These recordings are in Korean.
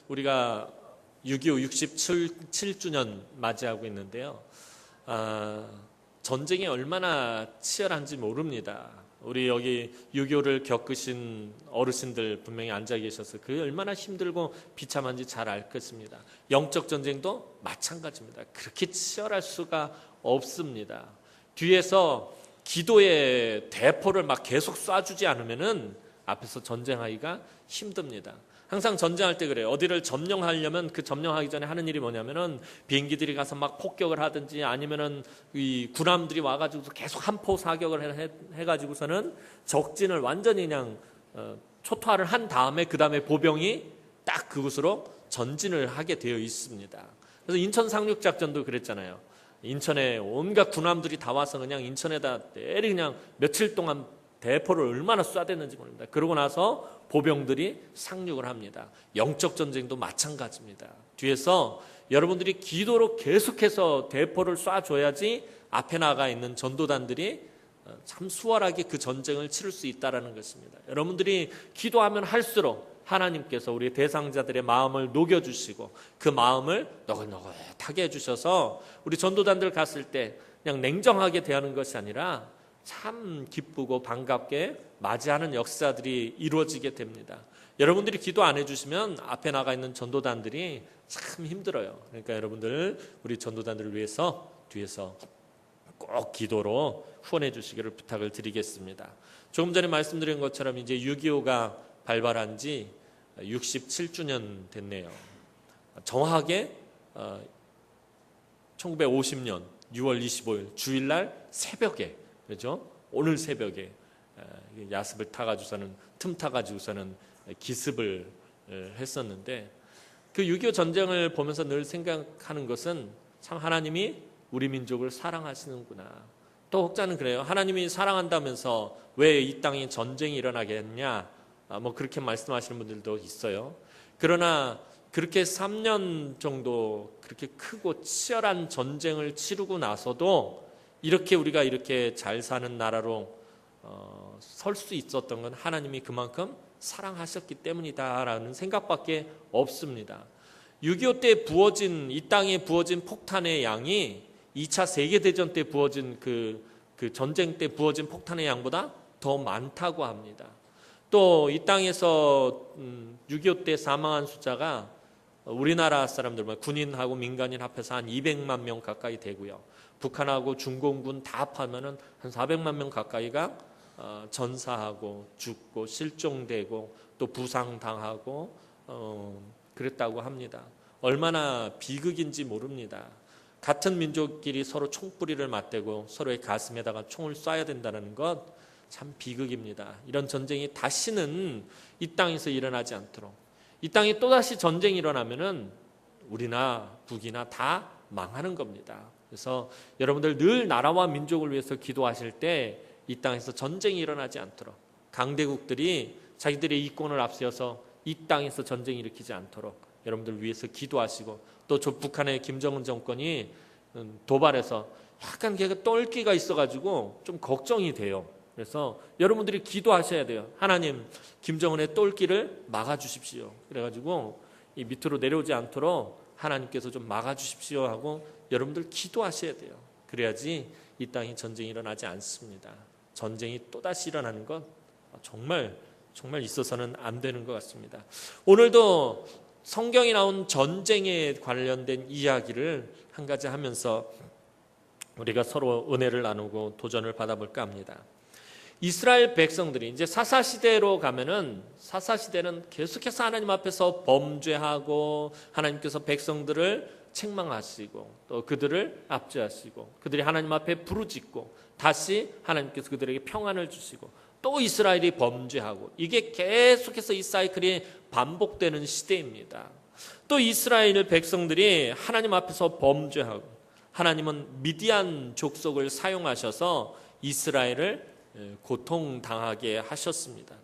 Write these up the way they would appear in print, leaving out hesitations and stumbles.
우리가 6.25 67주년 맞이하고 있는데요. 전쟁이 얼마나 치열한지 모릅니다. 우리 여기 6.25를 겪으신 어르신들 분명히 앉아 계셔서 그 얼마나 힘들고 비참한지 잘 알 것입니다. 영적 전쟁도 마찬가지입니다. 그렇게 치열할 수가 없습니다. 뒤에서 기도의 대포를 막 계속 쏴주지 않으면은 앞에서 전쟁하기가 힘듭니다. 항상 전쟁할 때 그래요. 어디를 점령하려면 그 점령하기 전에 하는 일이 뭐냐면은 비행기들이 가서 막 폭격을 하든지 아니면은 이 군함들이 와가지고 계속 한포 사격을 해가지고서는 적진을 완전히 그냥 초토화를 한 다음에 그 다음에 보병이 딱 그곳으로 전진을 하게 되어 있습니다. 그래서 인천 상륙작전도 그랬잖아요. 인천에 온갖 군함들이 다 와서 그냥 인천에다 내리 그냥 며칠 동안 대포를 얼마나 쏴댔는지 모릅니다. 그러고 나서 보병들이 상륙을 합니다. 영적 전쟁도 마찬가지입니다. 뒤에서 여러분들이 기도로 계속해서 대포를 쏴줘야지 앞에 나가 있는 전도단들이 참 수월하게 그 전쟁을 치를 수 있다는 것입니다. 여러분들이 기도하면 할수록 하나님께서 우리 대상자들의 마음을 녹여주시고 그 마음을 너긋너긋하게 해주셔서 우리 전도단들 갔을 때 그냥 냉정하게 대하는 것이 아니라 참 기쁘고 반갑게 맞이하는 역사들이 이루어지게 됩니다. 여러분들이 기도 안 해주시면 앞에 나가 있는 전도단들이 참 힘들어요. 그러니까 여러분들 우리 전도단들을 위해서 뒤에서 꼭 기도로 후원해 주시기를 부탁을 드리겠습니다. 조금 전에 말씀드린 것처럼 이제 6.25가 발발한 지 67주년 됐네요. 정확하게 1950년 6월 25일 주일날 새벽에, 그렇죠? 오늘 새벽에 야습을 타가지고서는 틈 타가지고서는 기습을 했었는데 그 6.25 전쟁을 보면서 늘 생각하는 것은 참 하나님이 우리 민족을 사랑하시는구나. 또 혹자는 그래요. 하나님이 사랑한다면서 왜 이 땅에 전쟁이 일어나게 했냐? 뭐 그렇게 말씀하시는 분들도 있어요. 그러나 그렇게 3년 정도 그렇게 크고 치열한 전쟁을 치르고 나서도 이렇게 우리가 이렇게 잘 사는 나라로 설 수 있었던 건 하나님이 그만큼 사랑하셨기 때문이다라는 생각밖에 없습니다. 6.25 때 부어진 이 땅에 부어진 폭탄의 양이 2차 세계대전 때 부어진 그 전쟁 때 부어진 폭탄의 양보다 더 많다고 합니다. 또 이 땅에서 6.25 때 사망한 숫자가 우리나라 사람들, 군인하고 민간인 합해서 한 200만 명 가까이 되고요. 북한하고 중공군 다 합하면은 한 400만 명 가까이가 전사하고 죽고 실종되고 또 부상당하고 그랬다고 합니다. 얼마나 비극인지 모릅니다. 같은 민족끼리 서로 총뿌리를 맞대고 서로의 가슴에다가 총을 쏴야 된다는 것 참 비극입니다. 이런 전쟁이 다시는 이 땅에서 일어나지 않도록, 이 땅에 또다시 전쟁이 일어나면은 우리나 북이나 다 망하는 겁니다. 그래서 여러분들 늘 나라와 민족을 위해서 기도하실 때 이 땅에서 전쟁이 일어나지 않도록, 강대국들이 자기들의 이권을 앞세워서 이 땅에서 전쟁이 일으키지 않도록 여러분들 위해서 기도하시고, 또 저 북한의 김정은 정권이 도발해서 약간 걔가 똘끼가 있어가지고 좀 걱정이 돼요. 그래서 여러분들이 기도하셔야 돼요. 하나님, 김정은의 똘끼를 막아주십시오. 그래가지고 이 밑으로 내려오지 않도록 하나님께서 좀 막아주십시오 하고 여러분들 기도하셔야 돼요. 그래야지 이 땅에 전쟁이 일어나지 않습니다. 전쟁이 또다시 일어나는 건 정말 있어서는 안 되는 것 같습니다. 오늘도 성경에 나온 전쟁에 관련된 이야기를 한 가지 하면서 우리가 서로 은혜를 나누고 도전을 받아볼까 합니다. 이스라엘 백성들이 이제 사사시대로 가면은, 사사시대는 계속해서 하나님 앞에서 범죄하고 하나님께서 백성들을 책망하시고 또 그들을 압제하시고 그들이 하나님 앞에 부르짖고 다시 하나님께서 그들에게 평안을 주시고 또 이스라엘이 범죄하고, 이게 계속해서 이 사이클이 반복되는 시대입니다. 또 이스라엘 백성들이 하나님 앞에서 범죄하고, 하나님은 미디안 족속을 사용하셔서 이스라엘을 고통당하게 하셨습니다.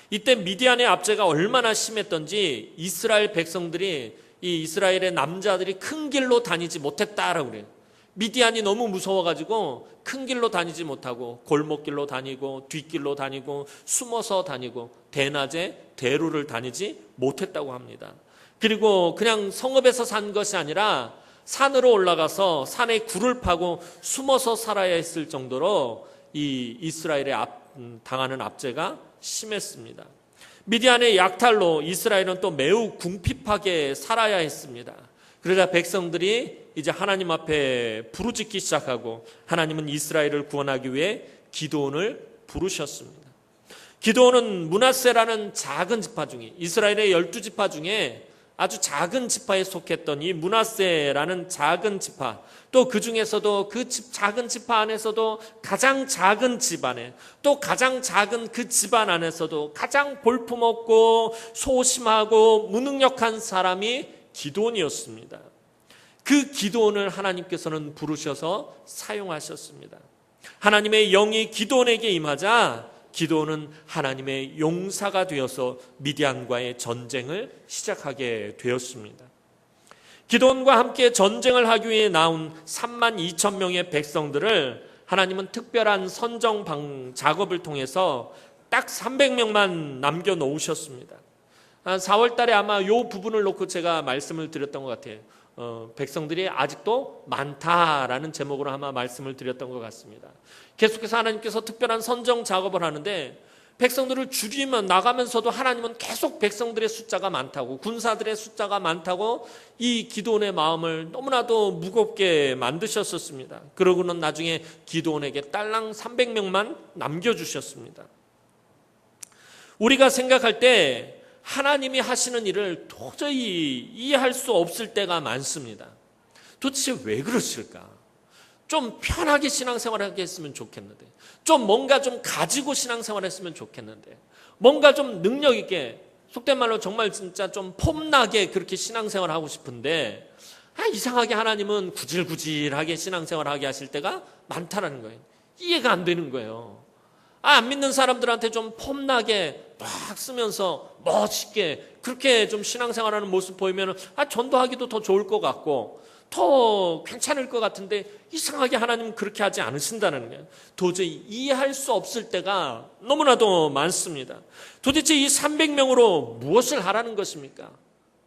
이때 미디안의 압제가 얼마나 심했던지 이스라엘 백성들이, 이 이스라엘의 남자들이 큰 길로 다니지 못했다라고 그래요. 미디안이 너무 무서워가지고 큰 길로 다니지 못하고 골목길로 다니고 뒷길로 다니고 숨어서 다니고 대낮에 대로를 다니지 못했다고 합니다. 그리고 그냥 성읍에서 산 것이 아니라 산으로 올라가서 산에 굴을 파고 숨어서 살아야 했을 정도로 이 이스라엘의 당하는 압제가 심했습니다. 미디안의 약탈로 이스라엘은 또 매우 궁핍하게 살아야 했습니다. 그러자 백성들이 이제 하나님 앞에 부르짖기 시작하고 하나님은 이스라엘을 구원하기 위해 기드온을 부르셨습니다. 기드온은 므낫세라는 작은 지파 중에, 이스라엘의 12지파 중에 아주 작은 지파에 속했던 이 므낫세라는 작은 지파, 또 그 중에서도 그 작은 지파 안에서도 가장 작은 집안에, 또 가장 작은 그 집안 안에서도 가장 볼품없고 소심하고 무능력한 사람이 기드온이었습니다. 그 기드온을 하나님께서는 부르셔서 사용하셨습니다. 하나님의 영이 기드온에게 임하자 기드온은 하나님의 용사가 되어서 미디안과의 전쟁을 시작하게 되었습니다. 기드온과 함께 전쟁을 하기 위해 나온 3만 2천 명의 백성들을 하나님은 특별한 선정 작업을 통해서 딱 300명만 남겨놓으셨습니다. 4월 달에 아마 이 부분을 놓고 제가 말씀을 드렸던 것 같아요. 백성들이 아직도 많다라는 제목으로 아마 말씀을 드렸던 것 같습니다. 계속해서 하나님께서 특별한 선정 작업을 하는데 백성들을 줄이면 나가면서도 하나님은 계속 백성들의 숫자가 많다고, 군사들의 숫자가 많다고 이 기드온의 마음을 너무나도 무겁게 만드셨었습니다. 그러고는 나중에 기드온에게 딸랑 300명만 남겨주셨습니다. 우리가 생각할 때 하나님이 하시는 일을 도저히 이해할 수 없을 때가 많습니다. 도대체 왜 그러실까? 좀 편하게 신앙생활하게 했으면 좋겠는데, 좀 뭔가 좀 가지고 신앙생활 했으면 좋겠는데, 뭔가 좀 능력 있게, 속된 말로 정말 진짜 좀 폼나게 그렇게 신앙생활 하고 싶은데, 이상하게 하나님은 구질구질하게 신앙생활 하게 하실 때가 많다라는 거예요. 이해가 안 되는 거예요. 안 믿는 사람들한테 좀 폼나게 막 쓰면서 멋있게 그렇게 좀 신앙생활하는 모습 보이면 전도하기도 더 좋을 것 같고 더 괜찮을 것 같은데 이상하게 하나님은 그렇게 하지 않으신다는 거예요. 도저히 이해할 수 없을 때가 너무나도 많습니다. 도대체 이 300명으로 무엇을 하라는 것입니까?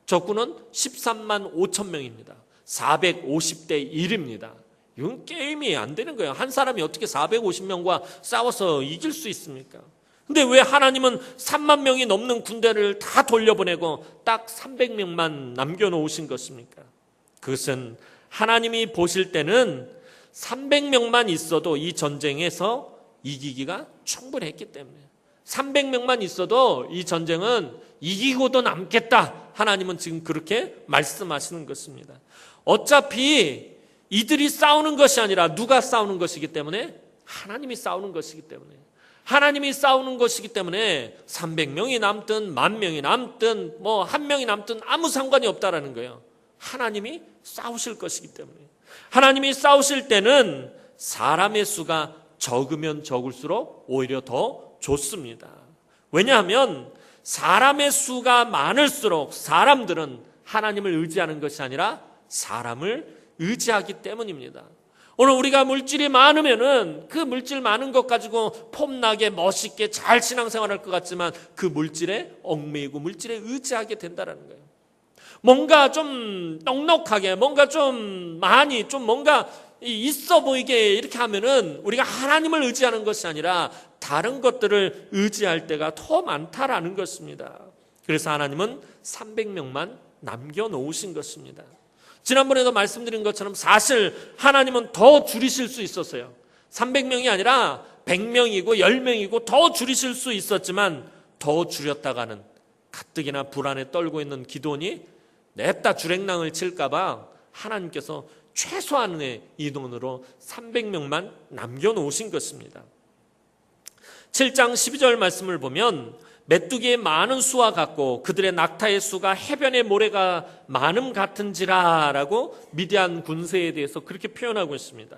적군은 13만 5천 명입니다. 450대 1입니다. 이건 게임이 안 되는 거예요. 한 사람이 어떻게 450명과 싸워서 이길 수 있습니까? 근데 왜 하나님은 3만 명이 넘는 군대를 다 돌려보내고 딱 300명만 남겨놓으신 것입니까? 그것은 하나님이 보실 때는 300명만 있어도 이 전쟁에서 이기기가 충분했기 때문에 300명만 있어도 이 전쟁은 이기고도 남겠다. 하나님은 지금 그렇게 말씀하시는 것입니다. 어차피 이들이 싸우는 것이 아니라 누가 싸우는 것이기 때문에 하나님이 싸우는 것이기 때문에 하나님이 싸우는 것이기 때문에 300명이 남든 10,000명이 남든 뭐 1명이 남든 아무 상관이 없다라는 거예요. 하나님이 싸우실 것이기 때문에 하나님이 싸우실 때는 사람의 수가 적으면 적을수록 오히려 더 좋습니다. 왜냐하면 사람의 수가 많을수록 사람들은 하나님을 의지하는 것이 아니라 사람을 의지하기 때문입니다. 오늘 우리가 물질이 많으면은 그 물질 많은 것 가지고 폼나게 멋있게 잘 신앙생활할 것 같지만 그 물질에 얽매이고 물질에 의지하게 된다는 거예요. 뭔가 좀 넉넉하게 뭔가 좀 많이 좀 뭔가 있어 보이게 이렇게 하면은 우리가 하나님을 의지하는 것이 아니라 다른 것들을 의지할 때가 더 많다라는 것입니다. 그래서 하나님은 300명만 남겨놓으신 것입니다. 지난번에도 말씀드린 것처럼 사실 하나님은 더 줄이실 수 있었어요. 300명이 아니라 100명이고 10명이고 더 줄이실 수 있었지만 더 줄였다가는 가뜩이나 불안에 떨고 있는 기드온이 냅다 주랭랑을 칠까 봐 하나님께서 최소한의 인원으로 300명만 남겨놓으신 것입니다. 7장 12절 말씀을 보면 메뚜기의 많은 수와 같고 그들의 낙타의 수가 해변의 모래가 많음 같은지라 라고 미디안 군세에 대해서 그렇게 표현하고 있습니다.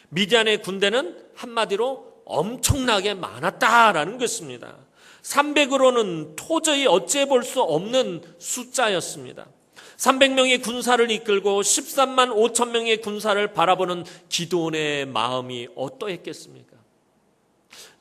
미디안의 군대는 한마디로 엄청나게 많았다라는 것입니다. 300으로는 도저히 어찌해 볼 수 없는 숫자였습니다. 300명의 군사를 이끌고 13만 5천 명의 군사를 바라보는 기드온의 마음이 어떠했겠습니까?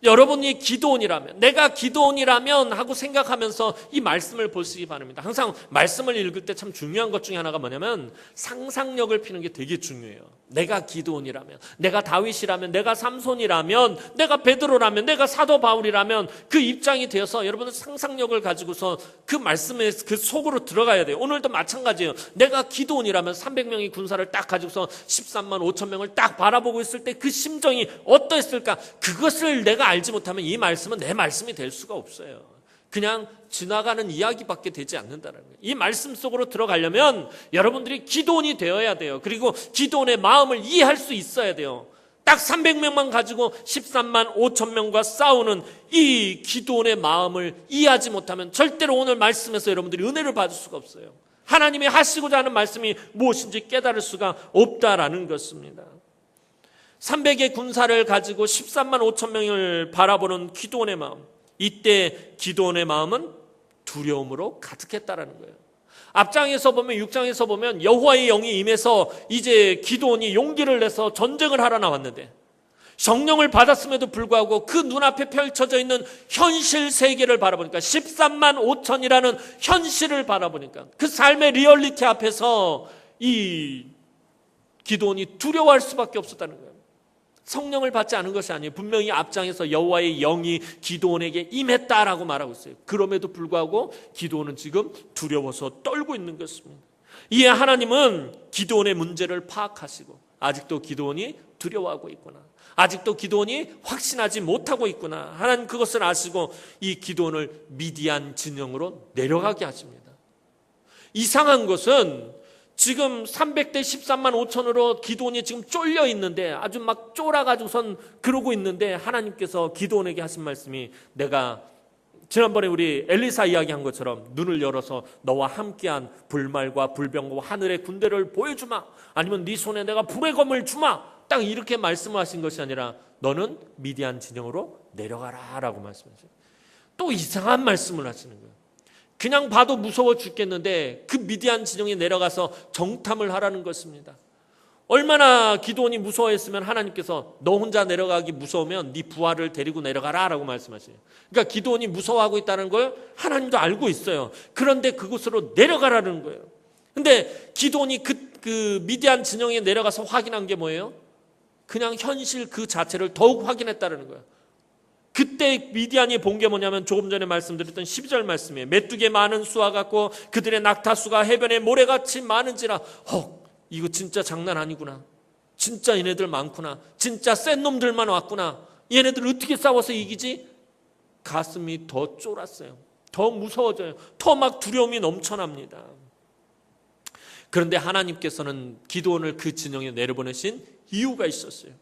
여러분이 기드온이라면, 내가 기드온이라면 하고 생각하면서 이 말씀을 보시기 바랍니다. 항상 말씀을 읽을 때 참 중요한 것 중에 하나가 뭐냐면 상상력을 피는 게 되게 중요해요. 내가 기드온이라면, 내가 다윗이라면, 내가 삼손이라면, 내가 베드로라면, 내가 사도 바울이라면 그 입장이 되어서 여러분은 상상력을 가지고서 그 말씀에 그 속으로 들어가야 돼요. 오늘도 마찬가지예요. 내가 기드온이라면 300명의 군사를 딱 가지고서 13만 5천 명을 딱 바라보고 있을 때 그 심정이 어떠했을까? 그것을 내가 알지 못하면 이 말씀은 내 말씀이 될 수가 없어요. 그냥 지나가는 이야기밖에 되지 않는다는 거예요. 이 말씀 속으로 들어가려면 여러분들이 기드온이 되어야 돼요. 그리고 기드온의 마음을 이해할 수 있어야 돼요. 딱 300명만 가지고 13만 5천 명과 싸우는 이 기드온의 마음을 이해하지 못하면 절대로 오늘 말씀에서 여러분들이 은혜를 받을 수가 없어요. 하나님이 하시고자 하는 말씀이 무엇인지 깨달을 수가 없다라는 것입니다. 300의 군사를 가지고 13만 5천 명을 바라보는 기드온의 마음, 이때 기드온의 마음은 두려움으로 가득했다라는 거예요. 앞장에서 보면 6장에서 보면 여호와의 영이 임해서 이제 기드온이 용기를 내서 전쟁을 하러 나왔는데 성령을 받았음에도 불구하고 그 눈앞에 펼쳐져 있는 현실 세계를 바라보니까 13만 5천이라는 현실을 바라보니까 그 삶의 리얼리티 앞에서 이 기드온이 두려워할 수밖에 없었다는 거예요. 성령을 받지 않은 것이 아니에요. 분명히 앞장에서 여호와의 영이 기드온에게 임했다라고 말하고 있어요. 그럼에도 불구하고 기드온은 지금 두려워서 떨고 있는 것입니다. 이에 하나님은 기드온의 문제를 파악하시고 아직도 기드온이 두려워하고 있구나, 아직도 기드온이 확신하지 못하고 있구나, 하나님 그것을 아시고 이 기드온을 미디안 진영으로 내려가게 하십니다. 이상한 것은 지금 300대 13만 5천으로 기드온이 지금 쫄려 있는데, 아주 막 쫄아가지고선 그러고 있는데 하나님께서 기드온에게 하신 말씀이, 내가 지난번에 우리 엘리사 이야기한 것처럼 눈을 열어서 너와 함께한 불말과 불병과 하늘의 군대를 보여주마, 아니면 네 손에 내가 불의 검을 주마, 딱 이렇게 말씀하신 것이 아니라 너는 미디안 진영으로 내려가라 라고 말씀하셨어요. 또 이상한 말씀을 하시는 거예요. 그냥 봐도 무서워 죽겠는데 그 미디안 진영에 내려가서 정탐을 하라는 것입니다. 얼마나 기드온이 무서워했으면 하나님께서 너 혼자 내려가기 무서우면 네 부하를 데리고 내려가라 라고 말씀하세요. 그러니까 기드온이 무서워하고 있다는 걸 하나님도 알고 있어요. 그런데 그곳으로 내려가라는 거예요. 근데 기드온이 그 미디안 진영에 내려가서 확인한 게 뭐예요? 그냥 현실 그 자체를 더욱 확인했다는 거예요. 그때 미디안이 본 게 뭐냐면 조금 전에 말씀드렸던 12절 말씀이에요. 메뚜기 많은 수와 같고 그들의 낙타수가 해변에 모래같이 많은지라, 이거 진짜 장난 아니구나, 진짜 얘네들 많구나, 진짜 센 놈들만 왔구나, 얘네들 어떻게 싸워서 이기지? 가슴이 더 쫄았어요. 더 무서워져요. 더 막 두려움이 넘쳐납니다. 그런데 하나님께서는 기드온을 그 진영에 내려보내신 이유가 있었어요.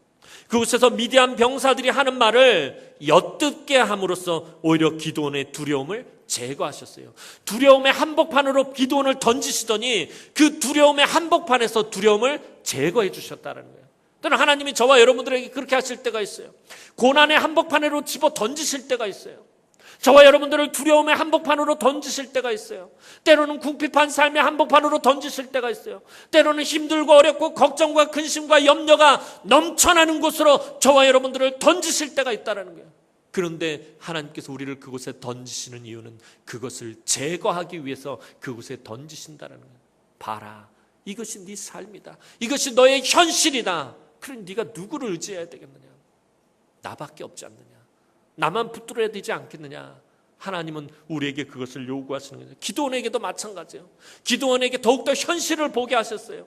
그곳에서 미디안 병사들이 하는 말을 엿듣게 함으로써 오히려 기드온의 두려움을 제거하셨어요. 두려움의 한복판으로 기드온을 던지시더니 그 두려움의 한복판에서 두려움을 제거해 주셨다는 거예요. 또는 하나님이 저와 여러분들에게 그렇게 하실 때가 있어요. 고난의 한복판으로 집어 던지실 때가 있어요. 저와 여러분들을 두려움의 한복판으로 던지실 때가 있어요. 때로는 궁핍한 삶의 한복판으로 던지실 때가 있어요. 때로는 힘들고 어렵고 걱정과 근심과 염려가 넘쳐나는 곳으로 저와 여러분들을 던지실 때가 있다는 거예요. 그런데 하나님께서 우리를 그곳에 던지시는 이유는 그것을 제거하기 위해서 그곳에 던지신다는 거예요. 봐라, 이것이 네 삶이다, 이것이 너의 현실이다. 그럼 네가 누구를 의지해야 되겠느냐? 나밖에 없지 않느냐? 나만 붙들어야 되지 않겠느냐? 하나님은 우리에게 그것을 요구하시는 거예요. 기드온에게도 마찬가지예요. 기드온에게 더욱더 현실을 보게 하셨어요.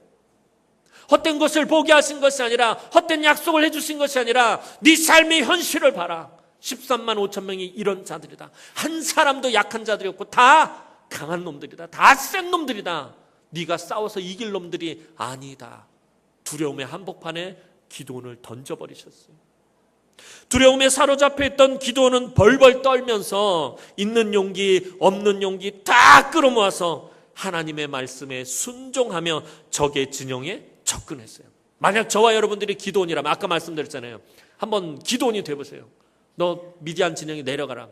헛된 것을 보게 하신 것이 아니라, 헛된 약속을 해주신 것이 아니라 네 삶의 현실을 봐라. 13만 5천 명이 이런 자들이다. 한 사람도 약한 자들이 없고 다 강한 놈들이다. 다 센 놈들이다. 네가 싸워서 이길 놈들이 아니다. 두려움의 한복판에 기드온을 던져버리셨어요. 두려움에 사로잡혀 있던 기드온은 벌벌 떨면서 있는 용기 없는 용기 다 끌어모아서 하나님의 말씀에 순종하며 적의 진영에 접근했어요. 만약 저와 여러분들이 기드온이라면, 아까 말씀드렸잖아요, 한번 기드온이 돼보세요. 너 미디안 진영에 내려가라.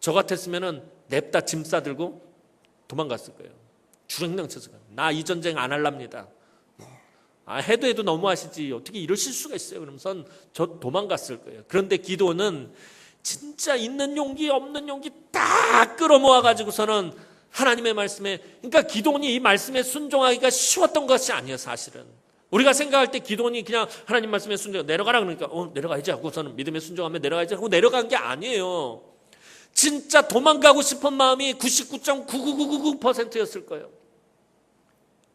저 같았으면 냅다 짐 싸들고 도망갔을 거예요. 주랭랑 쳐서 나 이 전쟁 안 할랍니다. 해도 너무하시지. 어떻게 이러실 수가 있어요. 그러면서 저 도망갔을 거예요. 그런데 기도는 진짜 있는 용기 없는 용기 다 끌어모아 가지고서는 하나님의 말씀에, 그러니까 기도원이 이 말씀에 순종하기가 쉬웠던 것이 아니에요. 사실은 우리가 생각할 때 기도원이 그냥 하나님 말씀에 순종, 내려가라 그러니까 내려가야지 하고서는 믿음에 순종하면 내려가야지 하고 내려간 게 아니에요. 진짜 도망가고 싶은 마음이 99.99999%였을 거예요.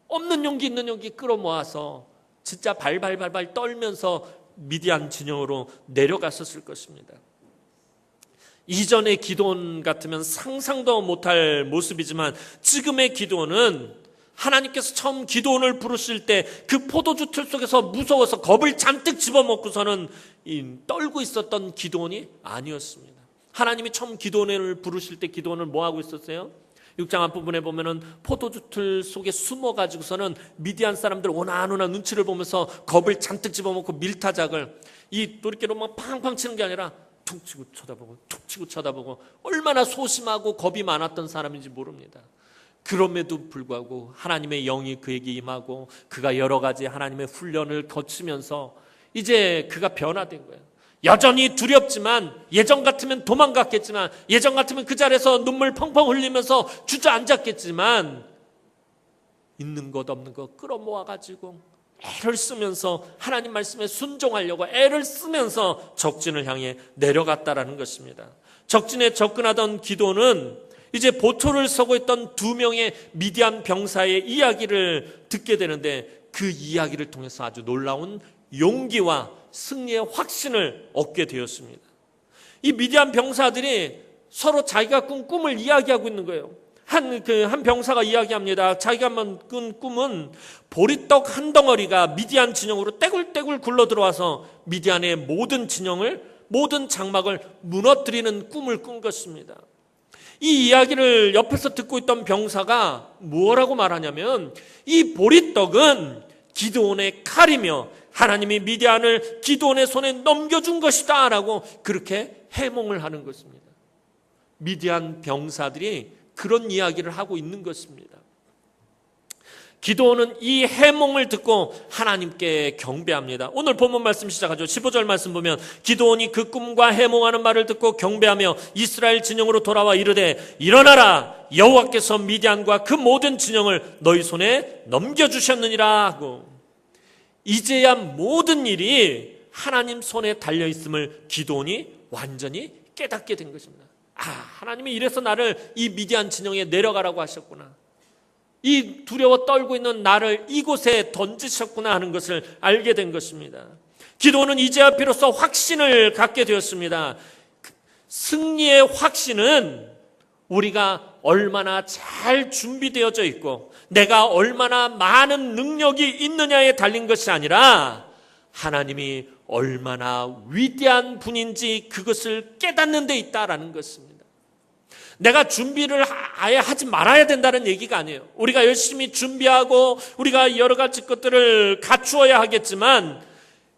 없는 용기 있는 용기 끌어모아서 진짜 발발발발 떨면서 미디안 진영으로 내려갔었을 것입니다. 이전의 기도원 같으면 상상도 못할 모습이지만 지금의 기도원은 하나님께서 처음 기도원을 부르실 때 그 포도주 틀 속에서 무서워서 겁을 잔뜩 집어먹고서는 떨고 있었던 기도원이 아니었습니다. 하나님이 처음 기도원을 부르실 때 기도원을 뭐 하고 있었어요? 6장 앞부분에 보면은 포도주 틀 속에 숨어가지고서는 미디안 사람들 오나오나 눈치를 보면서 겁을 잔뜩 집어먹고 밀타작을 이 도리깨로 막 팡팡 치는 게 아니라 툭 치고 쳐다보고 툭 치고 쳐다보고 얼마나 소심하고 겁이 많았던 사람인지 모릅니다. 그럼에도 불구하고 하나님의 영이 그에게 임하고 그가 여러 가지 하나님의 훈련을 거치면서 이제 그가 변화된 거예요. 여전히 두렵지만, 예전 같으면 도망갔겠지만, 예전 같으면 그 자리에서 눈물 펑펑 흘리면서 주저앉았겠지만, 있는 것 없는 것 끌어모아가지고 애를 쓰면서 하나님 말씀에 순종하려고 애를 쓰면서 적진을 향해 내려갔다라는 것입니다. 적진에 접근하던 기도는 이제 보초를 서고 있던 2명의 미디안 병사의 이야기를 듣게 되는데, 그 이야기를 통해서 아주 놀라운 용기와 승리의 확신을 얻게 되었습니다. 이 미디안 병사들이 서로 자기가 꾼 꿈을 이야기하고 있는 거예요. 한 병사가 이야기합니다. 자기가 꾼 꿈은 보리떡 한 덩어리가 미디안 진영으로 떼굴떼굴 굴러 들어와서 미디안의 모든 진영을, 모든 장막을 무너뜨리는 꿈을 꾼 것입니다. 이 이야기를 옆에서 듣고 있던 병사가 뭐라고 말하냐면, 이 보리떡은 기드온의 칼이며 하나님이 미디안을 기드온의 손에 넘겨준 것이다 라고 그렇게 해몽을 하는 것입니다. 미디안 병사들이 그런 이야기를 하고 있는 것입니다. 기드온은 이 해몽을 듣고 하나님께 경배합니다. 오늘 본문 말씀 시작하죠. 15절 말씀 보면 기드온이 그 꿈과 해몽하는 말을 듣고 경배하며 이스라엘 진영으로 돌아와 이르되 일어나라, 여호와께서 미디안과 그 모든 진영을 너희 손에 넘겨주셨느니라 하고, 이제야 모든 일이 하나님 손에 달려있음을 기드온이 완전히 깨닫게 된 것입니다. 하나님이 이래서 나를 이 미디안 진영에 내려가라고 하셨구나, 이 두려워 떨고 있는 나를 이곳에 던지셨구나 하는 것을 알게 된 것입니다. 기도는 이제야 비로소 확신을 갖게 되었습니다. 승리의 확신은 우리가 얼마나 잘 준비되어져 있고 내가 얼마나 많은 능력이 있느냐에 달린 것이 아니라 하나님이 얼마나 위대한 분인지 그것을 깨닫는 데 있다라는 것입니다. 내가 준비를 아예 하지 말아야 된다는 얘기가 아니에요. 우리가 열심히 준비하고 우리가 여러 가지 것들을 갖추어야 하겠지만,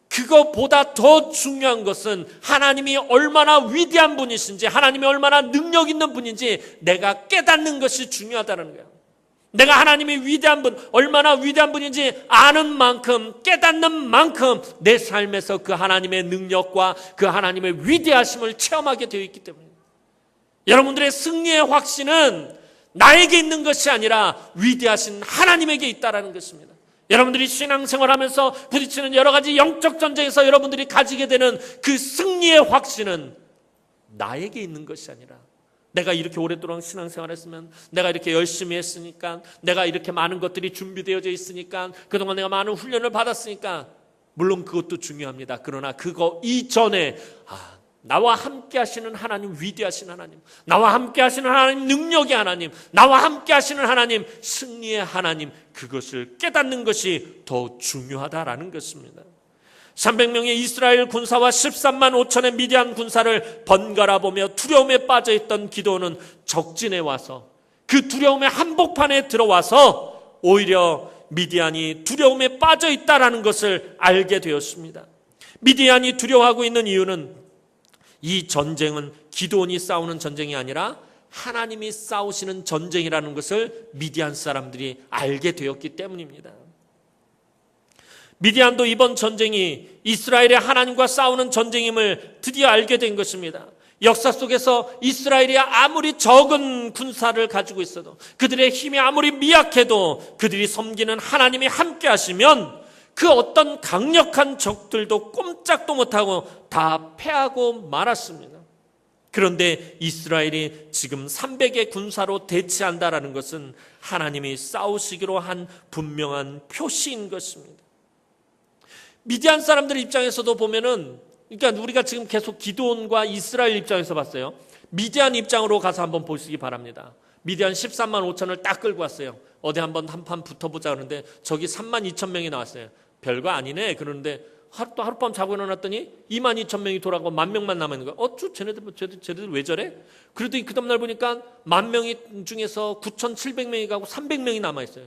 그것보다 더 중요한 것은 하나님이 얼마나 위대한 분이신지, 하나님이 얼마나 능력 있는 분인지 내가 깨닫는 것이 중요하다는 거예요. 내가 하나님이 위대한 분, 얼마나 위대한 분인지 아는 만큼, 깨닫는 만큼 내 삶에서 그 하나님의 능력과 그 하나님의 위대하심을 체험하게 되어 있기 때문입니다. 여러분들의 승리의 확신은 나에게 있는 것이 아니라 위대하신 하나님에게 있다라는 것입니다. 여러분들이 신앙생활하면서 부딪히는 여러 가지 영적 전쟁에서 여러분들이 가지게 되는 그 승리의 확신은 나에게 있는 것이 아니라, 내가 이렇게 오랫동안 신앙생활했으면, 내가 이렇게 열심히 했으니까, 내가 이렇게 많은 것들이 준비되어져 있으니까, 그동안 내가 많은 훈련을 받았으니까, 물론 그것도 중요합니다. 그러나 그거 이전에 나와 함께 하시는 하나님, 위대하신 하나님, 나와 함께 하시는 하나님, 능력의 하나님, 나와 함께 하시는 하나님, 승리의 하나님, 그것을 깨닫는 것이 더 중요하다라는 것입니다. 300명의 이스라엘 군사와 13만 5천의 미디안 군사를 번갈아 보며 두려움에 빠져있던 기드온은 적진에 와서 그 두려움의 한복판에 들어와서 오히려 미디안이 두려움에 빠져있다라는 것을 알게 되었습니다. 미디안이 두려워하고 있는 이유는 이 전쟁은 기드온이 싸우는 전쟁이 아니라 하나님이 싸우시는 전쟁이라는 것을 미디안 사람들이 알게 되었기 때문입니다. 미디안도 이번 전쟁이 이스라엘의 하나님과 싸우는 전쟁임을 드디어 알게 된 것입니다. 역사 속에서 이스라엘이 아무리 적은 군사를 가지고 있어도, 그들의 힘이 아무리 미약해도 그들이 섬기는 하나님이 함께 하시면 그 어떤 강력한 적들도 꼼짝도 못하고 다 패하고 말았습니다. 그런데 이스라엘이 지금 300의 군사로 대치한다라는 것은 하나님이 싸우시기로 한 분명한 표시인 것입니다. 미디안 사람들 입장에서도 보면은, 그러니까 우리가 지금 계속 기드온과 이스라엘 입장에서 봤어요. 미디안 입장으로 가서 한번 보시기 바랍니다. 미디안 13만 5천을 딱 끌고 왔어요. 어디 한번 한판 붙어보자 그러는데 저기 3만 2천 명이 나왔어요. 별거 아니네. 그러는데 하룻밤 자고 일어났더니 2만 2천 명이 돌아가고 1,000명만 남아있는 거야. 쟤네들 왜 저래? 그러더니 그 다음날 보니까 10,000명 중에서 9,700명이 가고 300명이 남아있어요.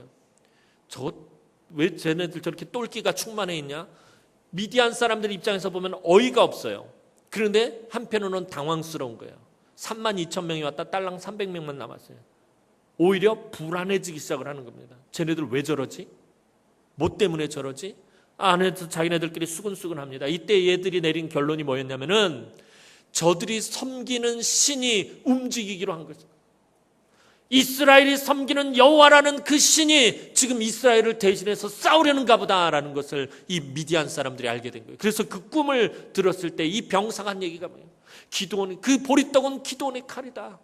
왜 쟤네들 저렇게 똘끼가 충만해 있냐? 미디안 사람들 입장에서 보면 어이가 없어요. 그런데 한편으로는 당황스러운 거예요. 3만 2천 명이 왔다 딸랑 300명만 남았어요. 오히려 불안해지기 시작을 하는 겁니다. 쟤네들 왜 저러지? 뭐 때문에 저러지? 안에서 자기네들끼리 수근수근합니다. 이때 얘들이 내린 결론이 뭐였냐면은 저들이 섬기는 신이 움직이기로 한 거죠. 이스라엘이 섬기는 여호와라는 그 신이 지금 이스라엘을 대신해서 싸우려는가 보다라는 것을 이 미디안 사람들이 알게 된 거예요. 그래서 그 꿈을 들었을 때 이 병상한 얘기가 뭐예요? 기드온이, 그 보리떡은 기드온의 칼이다.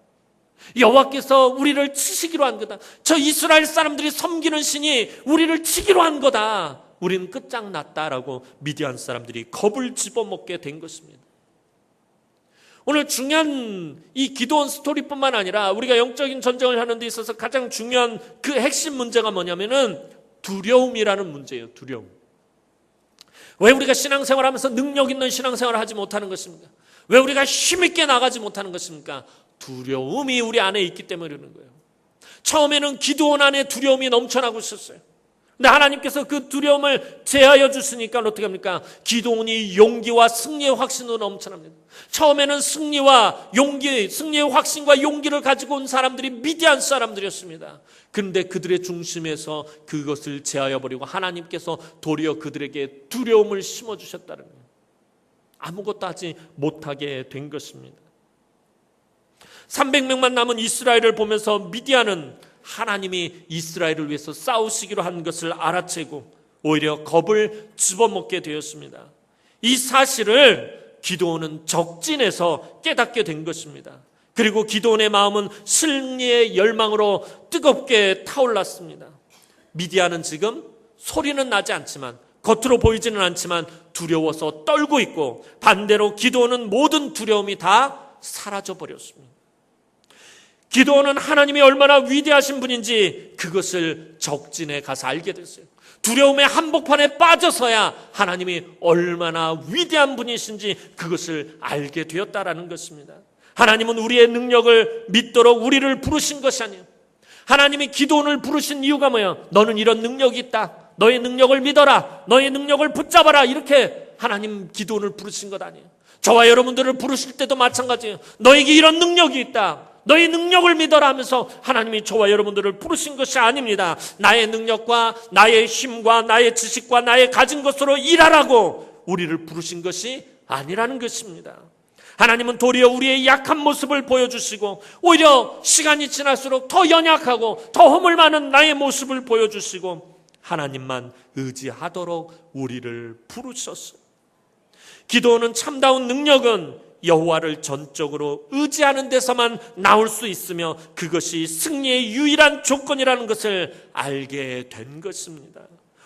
여호와께서 우리를 치시기로 한 거다. 저 이스라엘 사람들이 섬기는 신이 우리를 치기로 한 거다. 우리는 끝장났다라고 미디안 사람들이 겁을 집어먹게 된 것입니다. 오늘 중요한 이 기드온 스토리뿐만 아니라 우리가 영적인 전쟁을 하는 데 있어서 가장 중요한 그 핵심 문제가 뭐냐면은 두려움이라는 문제예요. 두려움. 왜 우리가 신앙생활 하면서 능력 있는 신앙생활을 하지 못하는 것입니까? 왜 우리가 힘있게 나가지 못하는 것입니까? 두려움이 우리 안에 있기 때문에 그러는 거예요. 처음에는 기드온 안에 두려움이 넘쳐나고 있었어요. 근데 하나님께서 그 두려움을 제하여 주시니까 어떻게 합니까? 기드온이 용기와 승리의 확신으로 넘쳐납니다. 처음에는 승리와 용기, 승리의 확신과 용기를 가지고 온 사람들이 미디안 사람들이었습니다. 그런데 그들의 중심에서 그것을 제하여 버리고 하나님께서 도리어 그들에게 두려움을 심어주셨다는 거예요. 아무것도 하지 못하게 된 것입니다. 300명만 남은 이스라엘을 보면서 미디안은 하나님이 이스라엘을 위해서 싸우시기로 한 것을 알아채고 오히려 겁을 집어먹게 되었습니다. 이 사실을 기드온은 적진에서 깨닫게 된 것입니다. 그리고 기드온의 마음은 승리의 열망으로 뜨겁게 타올랐습니다. 미디안은 지금 소리는 나지 않지만, 겉으로 보이지는 않지만 두려워서 떨고 있고, 반대로 기드온은 모든 두려움이 다 사라져버렸습니다. 기드온은 하나님이 얼마나 위대하신 분인지 그것을 적진에 가서 알게 됐어요. 두려움의 한복판에 빠져서야 하나님이 얼마나 위대한 분이신지 그것을 알게 되었다라는 것입니다. 하나님은 우리의 능력을 믿도록 우리를 부르신 것이 아니에요. 하나님이 기드온을 부르신 이유가 뭐예요? 너는 이런 능력이 있다. 너의 능력을 믿어라. 너의 능력을 붙잡아라. 이렇게 하나님 기드온을 부르신 것 아니에요. 저와 여러분들을 부르실 때도 마찬가지예요. 너에게 이런 능력이 있다. 너의 능력을 믿어라 하면서 하나님이 저와 여러분들을 부르신 것이 아닙니다. 나의 능력과 나의 힘과 나의 지식과 나의 가진 것으로 일하라고 우리를 부르신 것이 아니라는 것입니다. 하나님은 도리어 우리의 약한 모습을 보여주시고 오히려 시간이 지날수록 더 연약하고 더 허물 많은 나의 모습을 보여주시고 하나님만 의지하도록 우리를 부르셨어요. 기도는 참다운 능력은 여호와를 전적으로 의지하는 데서만 나올 수 있으며 그것이 승리의 유일한 조건이라는 것을 알게 된 것입니다.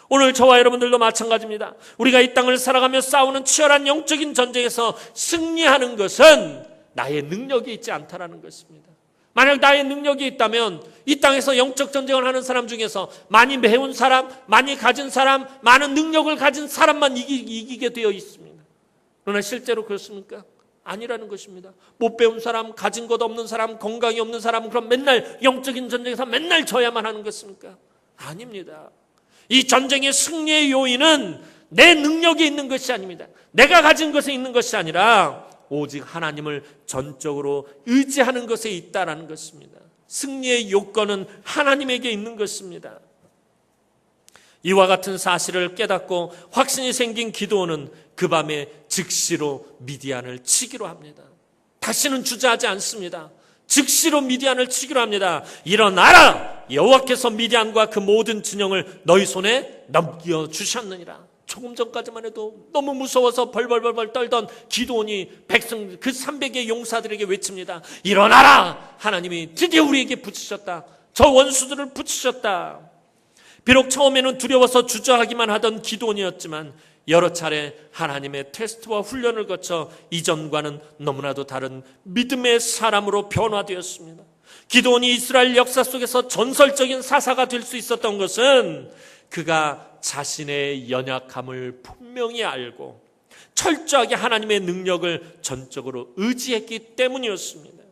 오늘 저와 여러분들도 마찬가지입니다. 우리가 이 땅을 살아가며 싸우는 치열한 영적인 전쟁에서 승리하는 것은 나의 능력이 있지 않다라는 것입니다. 만약 나의 능력이 있다면 이 땅에서 영적 전쟁을 하는 사람 중에서 많이 배운 사람, 많이 가진 사람, 많은 능력을 가진 사람만 이기게 되어 있습니다. 그러나 실제로 그렇습니까? 아니라는 것입니다. 못 배운 사람, 가진 것 없는 사람, 건강이 없는 사람, 그럼 맨날 영적인 전쟁에서 맨날 져야만 하는 것입니까? 아닙니다. 이 전쟁의 승리의 요인은 내 능력이 있는 것이 아닙니다. 내가 가진 것에 있는 것이 아니라 오직 하나님을 전적으로 의지하는 것에 있다라는 것입니다. 승리의 요건은 하나님에게 있는 것입니다. 이와 같은 사실을 깨닫고 확신이 생긴 기드온은 그 밤에 즉시로 미디안을 치기로 합니다. 다시는 주저하지 않습니다. 즉시로 미디안을 치기로 합니다. 일어나라! 여호와께서 미디안과 그 모든 진영을 너희 손에 넘겨주셨느니라. 조금 전까지만 해도 너무 무서워서 벌벌벌 떨던 기드온이 백성 그 300의 용사들에게 외칩니다. 일어나라! 하나님이 드디어 우리에게 붙이셨다. 저 원수들을 붙이셨다. 비록 처음에는 두려워서 주저하기만 하던 기드온이었지만 여러 차례 하나님의 테스트와 훈련을 거쳐 이전과는 너무나도 다른 믿음의 사람으로 변화되었습니다. 기드온이 이스라엘 역사 속에서 전설적인 사사가 될 수 있었던 것은 그가 자신의 연약함을 분명히 알고 철저하게 하나님의 능력을 전적으로 의지했기 때문이었습니다.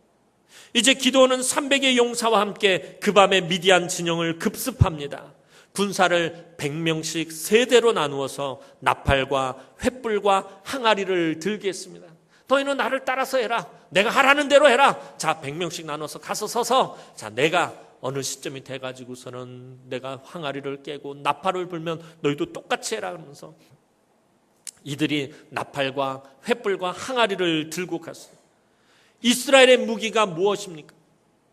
이제 기드온은 300의 용사와 함께 그 밤에 미디안 진영을 급습합니다. 군사를 100명씩 세대로 나누어서 나팔과 횃불과 항아리를 들게 했습니다. 너희는 나를 따라서 해라. 내가 하라는 대로 해라. 자, 100명씩 나눠서 가서 서서 자, 내가 어느 시점이 돼가지고서는 내가 항아리를 깨고 나팔을 불면 너희도 똑같이 해라 하면서 이들이 나팔과 횃불과 항아리를 들고 갔어요. 이스라엘의 무기가 무엇입니까?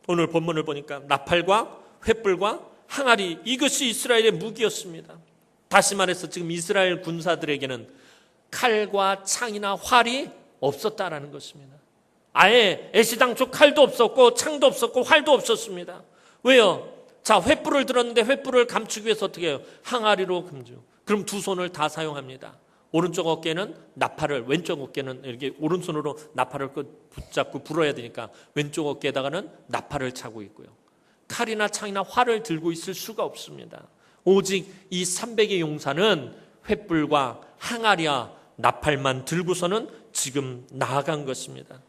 오늘 본문을 보니까 나팔과 횃불과 항아리, 이것이 이스라엘의 무기였습니다. 다시 말해서 지금 이스라엘 군사들에게는 칼과 창이나 활이 없었다라는 것입니다. 아예 애시당초 칼도 없었고 창도 없었고 활도 없었습니다. 왜요? 자, 횃불을 들었는데 횃불을 감추기 위해서 어떻게 해요? 항아리로 감죠. 그럼 두 손을 다 사용합니다. 오른쪽 어깨는 나팔을, 왼쪽 어깨는 이렇게 오른손으로 나팔을 붙잡고 불어야 되니까 왼쪽 어깨에다가는 나팔을 차고 있고요. 칼이나 창이나 활을 들고 있을 수가 없습니다. 오직 이 300의 용사는 횃불과 항아리와 나팔만 들고서는 지금 나아간 것입니다.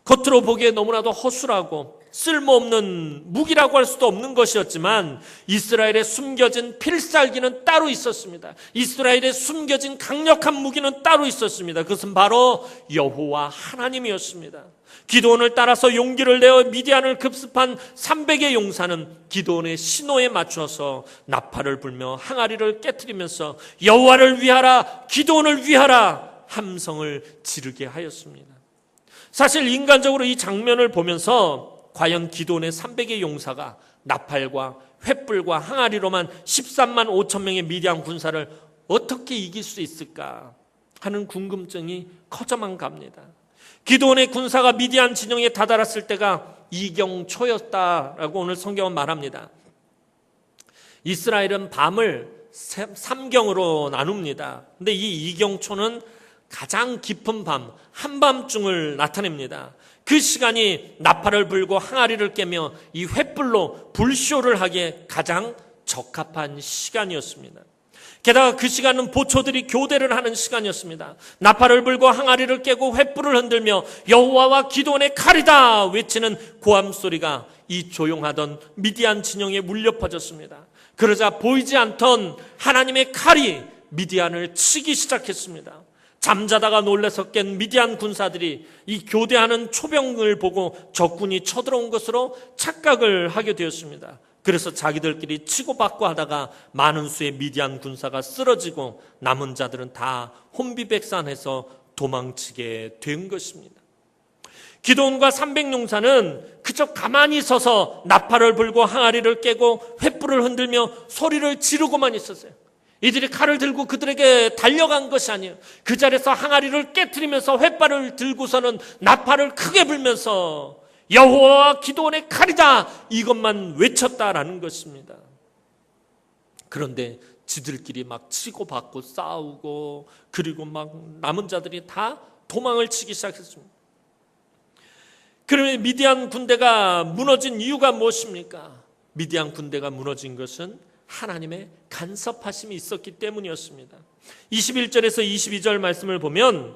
겉으로 보기에 너무나도 허술하고 쓸모없는 무기라고 할 수도 없는 것이었지만 이스라엘에 숨겨진 필살기는 따로 있었습니다. 이스라엘에 숨겨진 강력한 무기는 따로 있었습니다. 그것은 바로 여호와 하나님이었습니다. 기드온을 따라서 용기를 내어 미디안을 급습한 300의 용사는 기드온의 신호에 맞춰서 나팔을 불며 항아리를 깨트리면서 여호와를 위하라, 기드온을 위하라 함성을 지르게 하였습니다. 사실 인간적으로 이 장면을 보면서 과연 기드온의 300의 용사가 나팔과 횃불과 항아리로만 13만 5천 명의 미디안 군사를 어떻게 이길 수 있을까 하는 궁금증이 커져만 갑니다. 기드온의 군사가 미디안 진영에 다다랐을 때가 이경초였다라고 오늘 성경은 말합니다. 이스라엘은 밤을 3경으로 나눕니다. 근데 이 이경초는 가장 깊은 밤, 한밤중을 나타냅니다. 그 시간이 나팔을 불고 항아리를 깨며 이 횃불로 불쇼를 하기에 가장 적합한 시간이었습니다. 게다가 그 시간은 보초들이 교대를 하는 시간이었습니다. 나팔을 불고 항아리를 깨고 횃불을 흔들며 여호와와 기드온의 칼이다 외치는 고함 소리가 이 조용하던 미디안 진영에 물려 퍼졌습니다. 그러자 보이지 않던 하나님의 칼이 미디안을 치기 시작했습니다. 잠자다가 놀라서 깬 미디안 군사들이 이 교대하는 초병을 보고 적군이 쳐들어온 것으로 착각을 하게 되었습니다. 그래서 자기들끼리 치고받고 하다가 많은 수의 미디안 군사가 쓰러지고 남은 자들은 다 혼비백산해서 도망치게 된 것입니다. 기드온과 300용사는 그저 가만히 서서 나팔을 불고 항아리를 깨고 횃불을 흔들며 소리를 지르고만 있었어요. 이들이 칼을 들고 그들에게 달려간 것이 아니에요. 그 자리에서 항아리를 깨트리면서 횃불을 들고서는 나팔을 크게 불면서 여호와와 기드온의 칼이다 이것만 외쳤다라는 것입니다. 그런데 지들끼리 막 치고받고 싸우고 그리고 막 남은 자들이 다 도망을 치기 시작했습니다. 그러면 미디안 군대가 무너진 이유가 무엇입니까? 미디안 군대가 무너진 것은 하나님의 간섭하심이 있었기 때문이었습니다. 21절에서 22절 말씀을 보면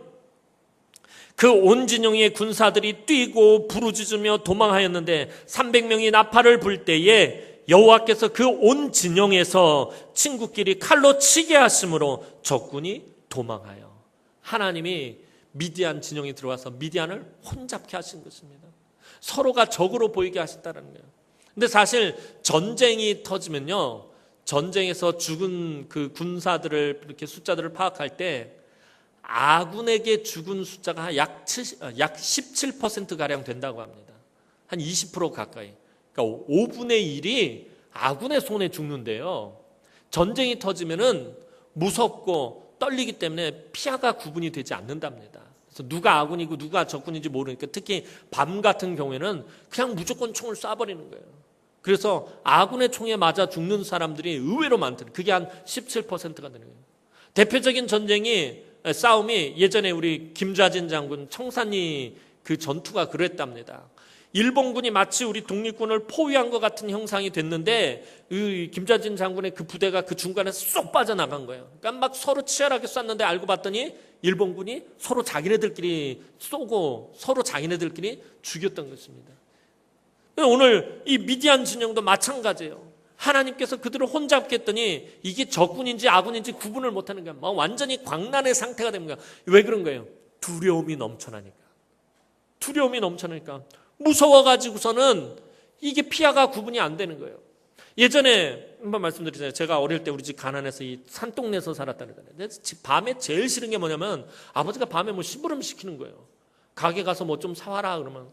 그 온 진영의 군사들이 뛰고 부르짖으며 도망하였는데 300명이 나팔을 불 때에 여호와께서 그 온 진영에서 친구끼리 칼로 치게 하심으로 적군이 도망하여 하나님이 미디안 진영에 들어와서 미디안을 혼잡게 하신 것입니다. 서로가 적으로 보이게 하셨다는 거예요. 근데 사실 전쟁이 터지면요 전쟁에서 죽은 그 군사들을 이렇게 숫자들을 파악할 때 아군에게 죽은 숫자가 약 17%가량 된다고 합니다. 한 20% 가까이. 그러니까 5분의 1이 아군의 손에 죽는데요. 전쟁이 터지면은 무섭고 떨리기 때문에 피하가 구분이 되지 않는답니다. 그래서 누가 아군이고 누가 적군인지 모르니까 특히 밤 같은 경우에는 그냥 무조건 총을 쏴버리는 거예요. 그래서 아군의 총에 맞아 죽는 사람들이 의외로 많더라고요. 그게 한 17%가 되는 거예요. 대표적인 싸움이 예전에 우리 김좌진 장군 청산리 그 전투가 그랬답니다. 일본군이 마치 우리 독립군을 포위한 것 같은 형상이 됐는데 김좌진 장군의 그 부대가 그 중간에서 쏙 빠져나간 거예요. 그러니까 막 서로 치열하게 쐈는데 알고 봤더니 일본군이 서로 자기네들끼리 쏘고 서로 자기네들끼리 죽였던 것입니다. 오늘 이 미디안 진영도 마찬가지예요. 하나님께서 그들을 혼잡겠더니 이게 적군인지 아군인지 구분을 못하는 거야. 완전히 광란의 상태가 되는 거야. 왜 그런 거예요? 두려움이 넘쳐나니까. 두려움이 넘쳐나니까. 무서워가지고서는 이게 피하가 구분이 안 되는 거예요. 예전에 한번 말씀드리잖아요. 제가 어릴 때 우리 집 가난해서 이 산동네에서 살았다는 거예요. 밤에 제일 싫은 게 뭐냐면 아버지가 밤에 뭐 심부름 시키는 거예요. 가게 가서 뭐 좀 사와라 그러면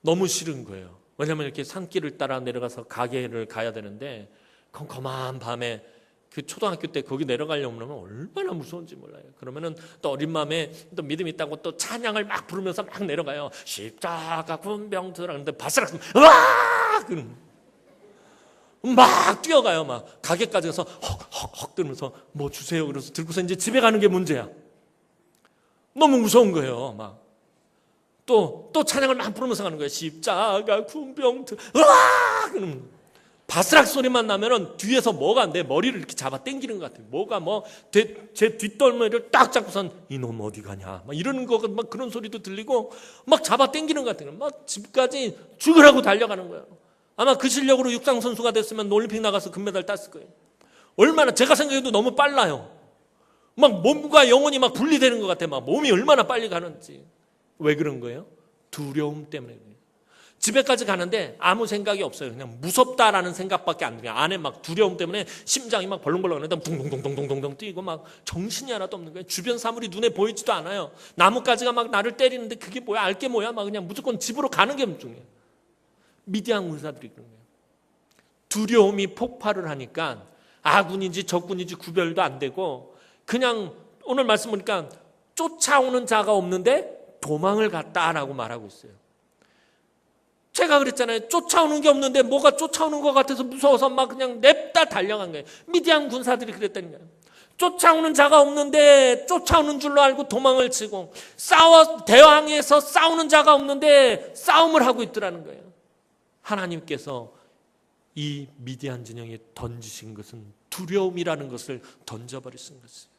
너무 싫은 거예요. 왜냐면 이렇게 산길을 따라 내려가서 가게를 가야 되는데 컴컴한 밤에 그 초등학교 때 거기 내려가려면 얼마나 무서운지 몰라요. 그러면은 또 어린 마음에 또 믿음이 있다고 또 찬양을 막 부르면서 막 내려가요. 십자가 군병들아. 근데 바스락 으아! 그럼 막 뛰어가요. 막 가게까지 가서 헉헉헉 들으면서 뭐 주세요. 그래서 들고서 이제 집에 가는 게 문제야. 너무 무서운 거예요. 막 또 찬양을 막 부르면서 가는 거예요. 십자가 군병들 으아! 그럼 바스락 소리만 나면은 뒤에서 뭐가 내 머리를 이렇게 잡아 당기는 것 같아요. 뭐가 제 뒷덜미를 딱 잡고선 이놈 어디 가냐 막 이러는 거 막 그런 소리도 들리고 막 잡아 당기는 것 같아요. 막 집까지 죽으라고 달려가는 거예요. 아마 그 실력으로 육상 선수가 됐으면 올림픽 나가서 금메달 땄을 거예요. 얼마나 제가 생각해도 너무 빨라요. 막 몸과 영혼이 막 분리되는 것 같아요. 막 몸이 얼마나 빨리 가는지. 왜 그런 거예요? 두려움 때문에 그래요. 집에까지 가는데 아무 생각이 없어요. 그냥 무섭다라는 생각밖에 안 들어요. 안에 막 두려움 때문에 심장이 막 벌렁벌렁 하는데 둥둥둥둥둥둥 뛰고 막 정신이 하나도 없는 거예요. 주변 사물이 눈에 보이지도 않아요. 나뭇가지가 막 나를 때리는데 그게 뭐야? 알게 뭐야? 막 그냥 무조건 집으로 가는 게 중요해요. 미디안 군사들이 그런 거예요. 두려움이 폭발을 하니까 아군인지 적군인지 구별도 안 되고 그냥 오늘 말씀 보니까 쫓아오는 자가 없는데 도망을 갔다라고 말하고 있어요. 제가 그랬잖아요. 쫓아오는 게 없는데 뭐가 쫓아오는 것 같아서 무서워서 막 그냥 냅다 달려간 거예요. 미디안 군사들이 그랬다는 거예요. 쫓아오는 자가 없는데 쫓아오는 줄로 알고 도망을 치고 대왕에서 싸우는 자가 없는데 싸움을 하고 있더라는 거예요. 하나님께서 이 미디안 진영에 던지신 것은 두려움이라는 것을 던져버리신 것이에요.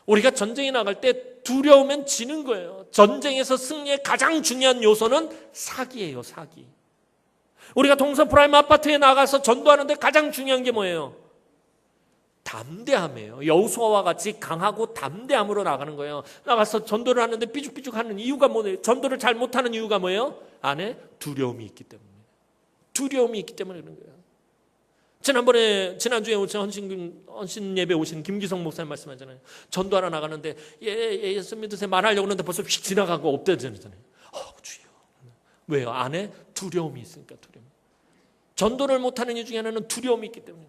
우리가 전쟁에 나갈 때 두려우면 지는 거예요. 전쟁에서 승리의 가장 중요한 요소는 사기예요. 사기. 우리가 동서 프라임 아파트에 나가서 전도하는데 가장 중요한 게 뭐예요? 담대함이에요. 여호수아와 같이 강하고 담대함으로 나가는 거예요. 나가서 전도를 하는데 삐죽삐죽 하는 이유가 뭐예요? 전도를 잘 못하는 이유가 뭐예요? 안에 두려움이 있기 때문에. 두려움이 있기 때문에 그런 거예요. 지난주에 오신 헌신 예배 오신 김기성 목사님 말씀하잖아요. 전도하러 나가는데 예수 믿으세요 말하려고 하는데 벌써 휙 지나가고 엎드려지잖아요. 주여. 왜요? 안에 두려움이 있으니까 두려움. 전도를 못하는 이유 중에 하나는 두려움이 있기 때문에.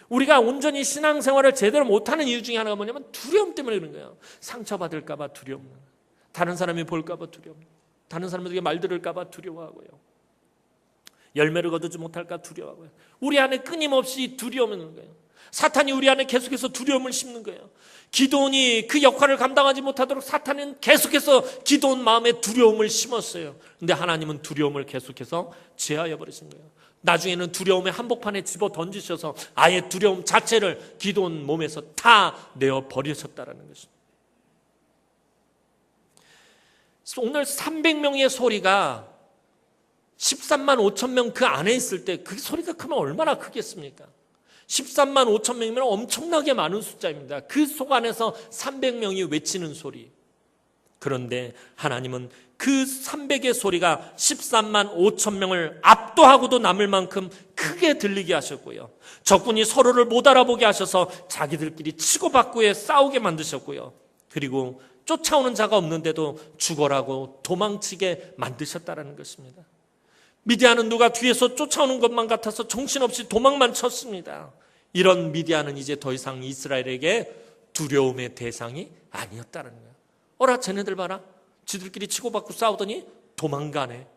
우리가 온전히 신앙생활을 제대로 못하는 이유 중에 하나가 뭐냐면 두려움 때문에 그런 거예요. 상처받을까 봐 두려움. 다른 사람이 볼까 봐 두려움. 다른 사람들에게 말 들을까 봐 두려워하고요. 열매를 거두지 못할까 두려워하고요. 우리 안에 끊임없이 두려움이 있는 거예요. 사탄이 우리 안에 계속해서 두려움을 심는 거예요. 기도원이 그 역할을 감당하지 못하도록 사탄은 계속해서 기도원 마음에 두려움을 심었어요. 근데 하나님은 두려움을 계속해서 제하여 버리신 거예요. 나중에는 두려움의 한복판에 집어 던지셔서 아예 두려움 자체를 기도원 몸에서 다 내어 버리셨다라는 것입니다. 오늘 300명의 소리가 13만 5천 명 그 안에 있을 때 그 소리가 크면 얼마나 크겠습니까? 13만 5천 명이면 엄청나게 많은 숫자입니다. 그 속 안에서 300명이 외치는 소리. 그런데 하나님은 그 300의 소리가 13만 5천 명을 압도하고도 남을 만큼 크게 들리게 하셨고요. 적군이 서로를 못 알아보게 하셔서 자기들끼리 치고받고 싸우게 만드셨고요. 그리고 쫓아오는 자가 없는데도 죽어라고 도망치게 만드셨다는 것입니다. 미디안은 누가 뒤에서 쫓아오는 것만 같아서 정신없이 도망만 쳤습니다. 이런 미디안은 이제 더 이상 이스라엘에게 두려움의 대상이 아니었다는 거예요. 어라, 쟤네들 봐라. 지들끼리 치고받고 싸우더니 도망가네.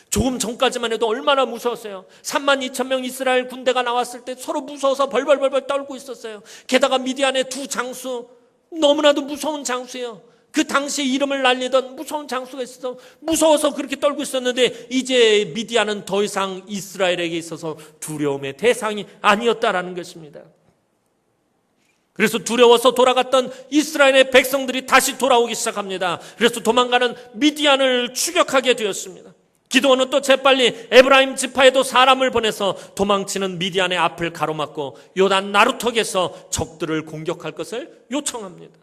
조금 전까지만 해도 얼마나 무서웠어요. 32,000명 이스라엘 군대가 나왔을 때 서로 무서워서 벌벌벌벌 떨고 있었어요. 게다가 미디안의 두 장수, 너무나도 무서운 장수예요. 그 당시에 이름을 날리던 무서운 장수가 있어서 무서워서 그렇게 떨고 있었는데 이제 미디안은 더 이상 이스라엘에게 있어서 두려움의 대상이 아니었다라는 것입니다. 그래서 두려워서 돌아갔던 이스라엘의 백성들이 다시 돌아오기 시작합니다. 그래서 도망가는 미디안을 추격하게 되었습니다. 기드온은 또 재빨리 에브라임 지파에도 사람을 보내서 도망치는 미디안의 앞을 가로막고 요단 나루턱에서 적들을 공격할 것을 요청합니다.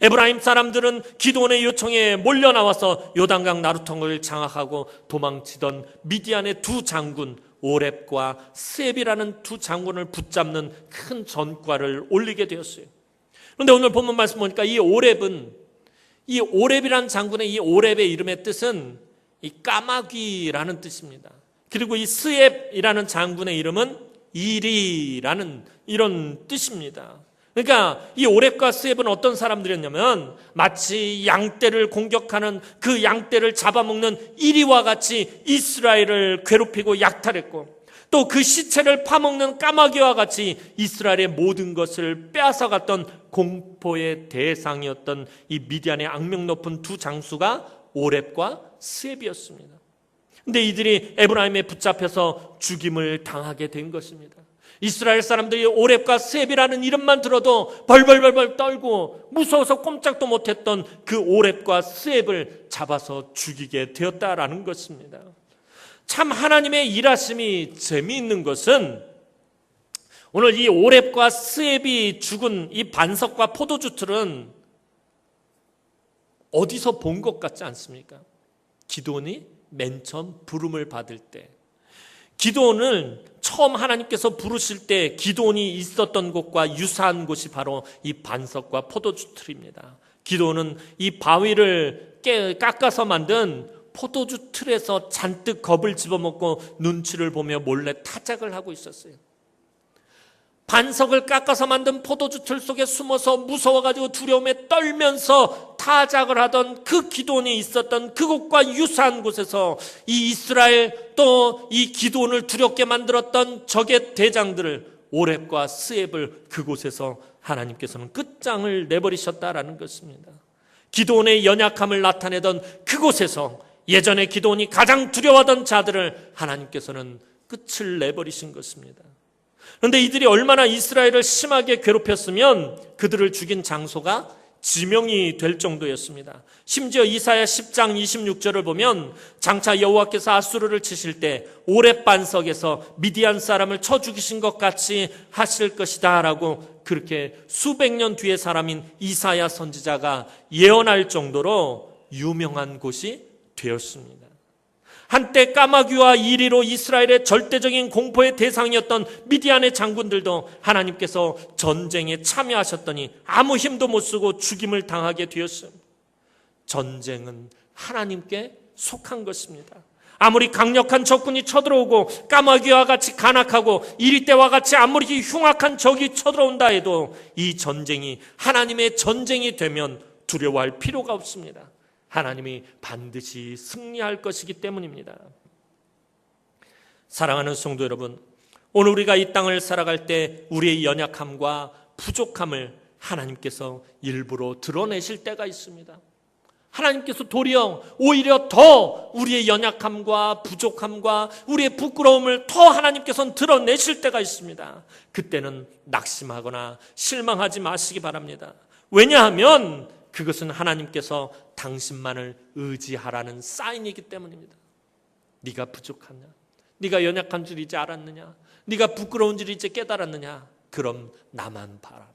에브라임 사람들은 기드온의 요청에 몰려 나와서 요단강 나루턱을 장악하고 도망치던 미디안의 두 장군 오렙과 스앱이라는 두 장군을 붙잡는 큰 전과를 올리게 되었어요. 그런데 오늘 본문 말씀 보니까 이 오렙이라는 장군의 이 오렙의 이름의 뜻은 이 까마귀라는 뜻입니다. 그리고 이 스앱이라는 장군의 이름은 이리라는 이런 뜻입니다. 그러니까 이 오렙과 스앱은 어떤 사람들이었냐면 마치 양떼를 공격하는 그 양떼를 잡아먹는 이리와 같이 이스라엘을 괴롭히고 약탈했고 또 그 시체를 파먹는 까마귀와 같이 이스라엘의 모든 것을 빼앗아갔던 공포의 대상이었던 이 미디안의 악명 높은 두 장수가 오렙과 스앱이었습니다. 그런데 이들이 에브라임에 붙잡혀서 죽임을 당하게 된 것입니다. 이스라엘 사람들이 오렙과 스앱이라는 이름만 들어도 벌벌벌벌 떨고 무서워서 꼼짝도 못했던 그 오렙과 스앱을 잡아서 죽이게 되었다라는 것입니다. 참 하나님의 일하심이 재미있는 것은 오늘 이 오렙과 스앱이 죽은 이 반석과 포도주 틀은 어디서 본 것 같지 않습니까? 기드온이 맨 처음 부름을 받을 때, 기드온을 처음 하나님께서 부르실 때 기드온이 있었던 곳과 유사한 곳이 바로 이 반석과 포도주 틀입니다. 기드온은 이 바위를 깎아서 만든 포도주 틀에서 잔뜩 겁을 집어먹고 눈치를 보며 몰래 타작을 하고 있었어요. 반석을 깎아서 만든 포도주 틀 속에 숨어서 무서워가지고 두려움에 떨면서 타작을 하던 그 기드온이 있었던 그곳과 유사한 곳에서 이 이스라엘 또 이 기드온을 두렵게 만들었던 적의 대장들을 오렙과 스앱을 그곳에서 하나님께서는 끝장을 내버리셨다라는 것입니다. 기드온의 연약함을 나타내던 그곳에서 예전에 기드온이 가장 두려워하던 자들을 하나님께서는 끝을 내버리신 것입니다. 그런데 이들이 얼마나 이스라엘을 심하게 괴롭혔으면 그들을 죽인 장소가 지명이 될 정도였습니다. 심지어 이사야 10장 26절을 보면 장차 여호와께서 아수르를 치실 때 오렙 반석에서 미디안 사람을 쳐 죽이신 것 같이 하실 것이다 라고 그렇게 수백 년 뒤의 사람인 이사야 선지자가 예언할 정도로 유명한 곳이 되었습니다. 한때 까마귀와 이리로 이스라엘의 절대적인 공포의 대상이었던 미디안의 장군들도 하나님께서 전쟁에 참여하셨더니 아무 힘도 못 쓰고 죽임을 당하게 되었습니다. 전쟁은 하나님께 속한 것입니다. 아무리 강력한 적군이 쳐들어오고 까마귀와 같이 간악하고 이리떼와 같이 아무리 흉악한 적이 쳐들어온다 해도 이 전쟁이 하나님의 전쟁이 되면 두려워할 필요가 없습니다. 하나님이 반드시 승리할 것이기 때문입니다. 사랑하는 성도 여러분, 오늘 우리가 이 땅을 살아갈 때 우리의 연약함과 부족함을 하나님께서 일부러 드러내실 때가 있습니다. 하나님께서 오히려 더 우리의 연약함과 부족함과 우리의 부끄러움을 더 하나님께서는 드러내실 때가 있습니다. 그때는 낙심하거나 실망하지 마시기 바랍니다. 왜냐하면 그것은 하나님께서 당신만을 의지하라는 사인이기 때문입니다. 네가 부족하냐? 네가 연약한 줄 이제 알았느냐? 네가 부끄러운 줄 이제 깨달았느냐? 그럼 나만 바라봐라.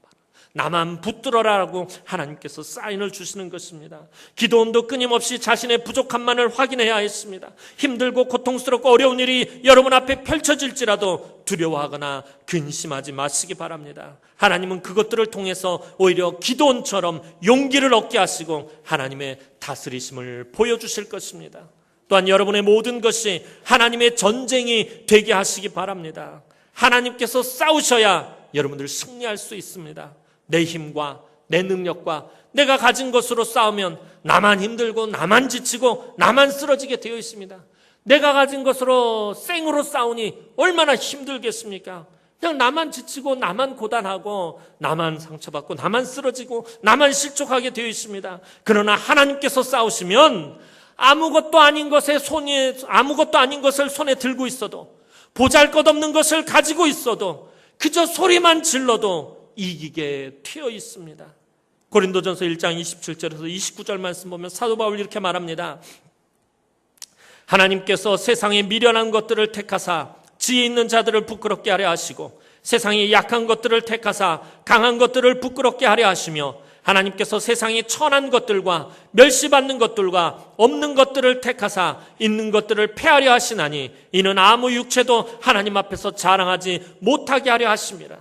나만 붙들어라라고 하나님께서 사인을 주시는 것입니다. 기도원도 끊임없이 자신의 부족함만을 확인해야 했습니다. 힘들고 고통스럽고 어려운 일이 여러분 앞에 펼쳐질지라도 두려워하거나 근심하지 마시기 바랍니다. 하나님은 그것들을 통해서 오히려 기도원처럼 용기를 얻게 하시고 하나님의 다스리심을 보여주실 것입니다. 또한 여러분의 모든 것이 하나님의 전쟁이 되게 하시기 바랍니다. 하나님께서 싸우셔야 여러분들 승리할 수 있습니다. 내 힘과 내 능력과 내가 가진 것으로 싸우면 나만 힘들고 나만 지치고 나만 쓰러지게 되어 있습니다. 내가 가진 것으로 생으로 싸우니 얼마나 힘들겠습니까? 그냥 나만 지치고 나만 고단하고 나만 상처받고 나만 쓰러지고 나만 실족하게 되어 있습니다. 그러나 하나님께서 싸우시면 아무것도 아닌 것을 손에 들고 있어도 보잘것없는 것을 가지고 있어도 그저 소리만 질러도 이기게 되어 있습니다. 고린도전서 1장 27절에서 29절 말씀 보면 사도 바울이 이렇게 말합니다. 하나님께서 세상의 미련한 것들을 택하사 지혜 있는 자들을 부끄럽게 하려 하시고 세상의 약한 것들을 택하사 강한 것들을 부끄럽게 하려 하시며 하나님께서 세상의 천한 것들과 멸시받는 것들과 없는 것들을 택하사 있는 것들을 폐하려 하시나니 이는 아무 육체도 하나님 앞에서 자랑하지 못하게 하려 하심이라.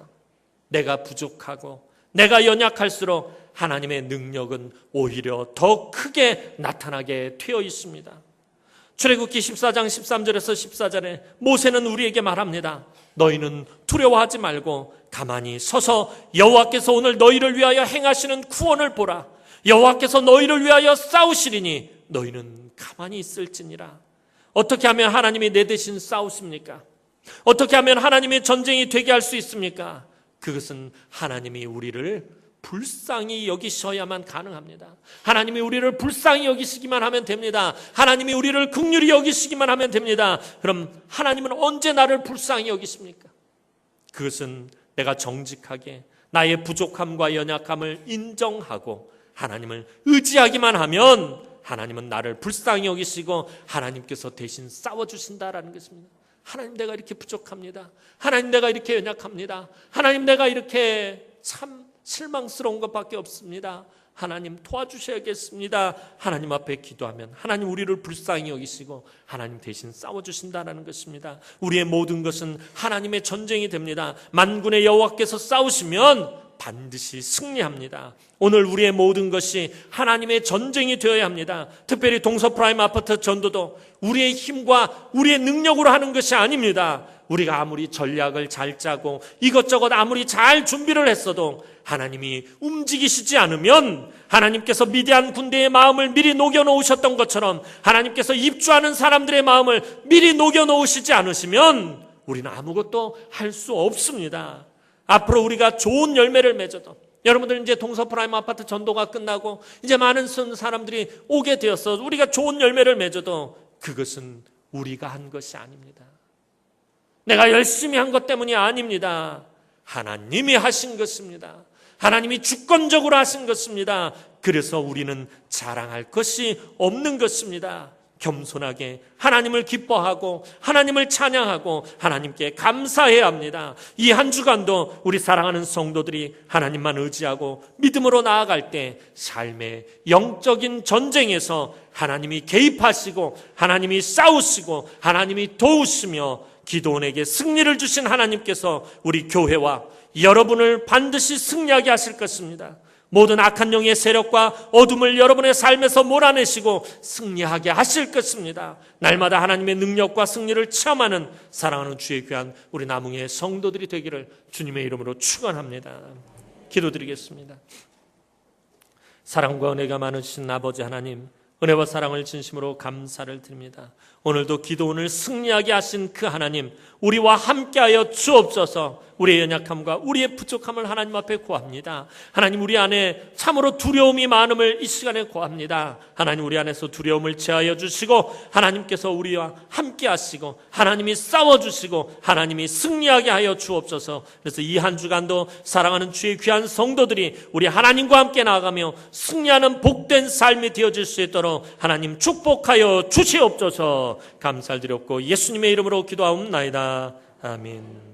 내가 부족하고 내가 연약할수록 하나님의 능력은 오히려 더 크게 나타나게 되어 있습니다. 출애굽기 14장 13절에서 14절에 모세는 우리에게 말합니다. 너희는 두려워하지 말고 가만히 서서 여호와께서 오늘 너희를 위하여 행하시는 구원을 보라. 여호와께서 너희를 위하여 싸우시리니 너희는 가만히 있을지니라. 어떻게 하면 하나님이 내 대신 싸우십니까? 어떻게 하면 하나님의 전쟁이 되게 할 수 있습니까? 그것은 하나님이 우리를 불쌍히 여기셔야만 가능합니다. 하나님이 우리를 불쌍히 여기시기만 하면 됩니다. 하나님이 우리를 긍휼히 여기시기만 하면 됩니다. 그럼 하나님은 언제 나를 불쌍히 여기십니까? 그것은 내가 정직하게 나의 부족함과 연약함을 인정하고 하나님을 의지하기만 하면 하나님은 나를 불쌍히 여기시고 하나님께서 대신 싸워주신다라는 것입니다. 하나님 내가 이렇게 부족합니다. 하나님 내가 이렇게 연약합니다. 하나님 내가 이렇게 참 실망스러운 것밖에 없습니다. 하나님 도와주셔야겠습니다. 하나님 앞에 기도하면 하나님 우리를 불쌍히 여기시고 하나님 대신 싸워주신다는 것입니다. 우리의 모든 것은 하나님의 전쟁이 됩니다. 만군의 여호와께서 싸우시면 반드시 승리합니다. 오늘 우리의 모든 것이 하나님의 전쟁이 되어야 합니다. 특별히 동서프라임 아파트 전도도 우리의 힘과 우리의 능력으로 하는 것이 아닙니다. 우리가 아무리 전략을 잘 짜고 이것저것 아무리 잘 준비를 했어도 하나님이 움직이시지 않으면 하나님께서 미디안 군대의 마음을 미리 녹여놓으셨던 것처럼 하나님께서 입주하는 사람들의 마음을 미리 녹여놓으시지 않으시면 우리는 아무것도 할 수 없습니다. 앞으로 우리가 좋은 열매를 맺어도 여러분들 이제 동서프라임 아파트 전도가 끝나고 이제 많은 사람들이 오게 되어서 우리가 좋은 열매를 맺어도 그것은 우리가 한 것이 아닙니다. 내가 열심히 한 것 때문이 아닙니다. 하나님이 하신 것입니다. 하나님이 주권적으로 하신 것입니다. 그래서 우리는 자랑할 것이 없는 것입니다. 겸손하게 하나님을 기뻐하고 하나님을 찬양하고 하나님께 감사해야 합니다. 이 한 주간도 우리 사랑하는 성도들이 하나님만 의지하고 믿음으로 나아갈 때 삶의 영적인 전쟁에서 하나님이 개입하시고 하나님이 싸우시고 하나님이 도우시며 기도원에게 승리를 주신 하나님께서 우리 교회와 여러분을 반드시 승리하게 하실 것입니다. 모든 악한 영의 세력과 어둠을 여러분의 삶에서 몰아내시고 승리하게 하실 것입니다. 날마다 하나님의 능력과 승리를 체험하는 사랑하는 주의 귀한 우리 남흥의 성도들이 되기를 주님의 이름으로 축원합니다. 기도드리겠습니다. 사랑과 은혜가 많으신 아버지 하나님, 은혜와 사랑을 진심으로 감사를 드립니다. 오늘도 기도원을 승리하게 하신 그 하나님, 우리와 함께하여 주옵소서. 우리의 연약함과 우리의 부족함을 하나님 앞에 구합니다. 하나님, 우리 안에 참으로 두려움이 많음을 이 시간에 구합니다. 하나님, 우리 안에서 두려움을 제하여 주시고 하나님께서 우리와 함께 하시고 하나님이 싸워주시고 하나님이 승리하게 하여 주옵소서. 그래서 이 한 주간도 사랑하는 주의 귀한 성도들이 우리 하나님과 함께 나아가며 승리하는 복된 삶이 되어질 수 있도록 하나님 축복하여 주시옵소서. 감사드렸고 예수님의 이름으로 기도하옵나이다. 아멘.